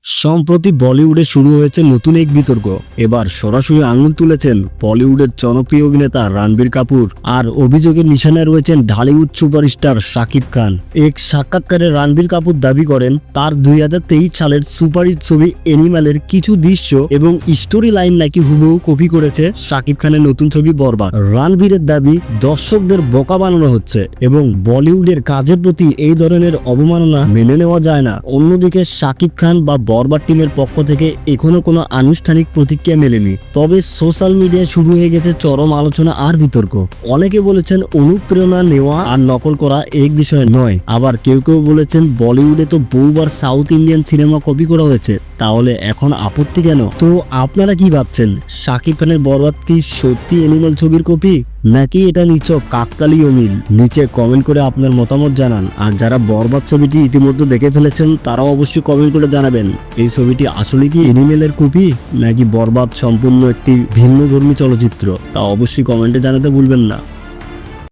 সম্প্রতি বলিউডে শুরু হয়েছে নতুন এক বিতর্ক। এবার সরাসরি আঙুল তুলেছেন বলিউডের জনপ্রিয় অভিনেতা রণবীর কাপুর, আর অভিযোগের নিশানায় রয়েছেন ঢালিউড সুপারস্টার শাকিব খান। এক সাক্ষাৎকারে রণবীর কাপুর দাবি করেন তার 2023 সালের সুপারহিট ছবি এনিম্যালের কিছু দৃশ্য এবং স্টোরি লাইন নাকি হুবহু কপি করেছে শাকিব খানের নতুন ছবি বরবাদ। রণবীরের দাবি দর্শকদের বোকা বানানো হচ্ছে এবং বলিউডের কাজের প্রতি এই ধরনের অবমাননা মেনে নেওয়া যায় না। অন্যদিকে শাকিব খান বা বরবাদ টিমের পক্ষ থেকে এখনো কোনো আনুষ্ঠানিক প্রতিক্রিয়া মেলেনি। তবে সোশ্যাল মিডিয়ায় শুরু হয়ে গেছে চরম আলোচনা আর বিতর্ক। অনেকে বলেছেন অনুপ্রেরণা নেওয়া আর নকল করা এক বিষয় নয়, আবার কেউ কেউ বলেছেন বলিউডে তো বহুবার সাউথ ইন্ডিয়ান সিনেমা কপি করা হয়েছে, তাহলে এখন আপত্তি কেন? তো আপনারা কি ভাবছেন, শাকিব খানের বরবাদ কি সত্যি অ্যানিমাল ছবির কপি, নাকি এটা নিছক কাকতালীয় মিল? নিচে কমেন্ট করে আপনার মতামত জানান। আর যারা বরবাদ ছবিটি ইতিমধ্যে দেখে ফেলেছেন তারাও অবশ্যই কমেন্ট করে জানাবেন এই ছবিটি আসলে কি এনিমেলের কপি নাকি বরবাদ সম্পূর্ণ একটি ভিন্ন ধর্মী চলচ্চিত্র, তা অবশ্যই কমেন্টে জানাতে ভুলবেন না।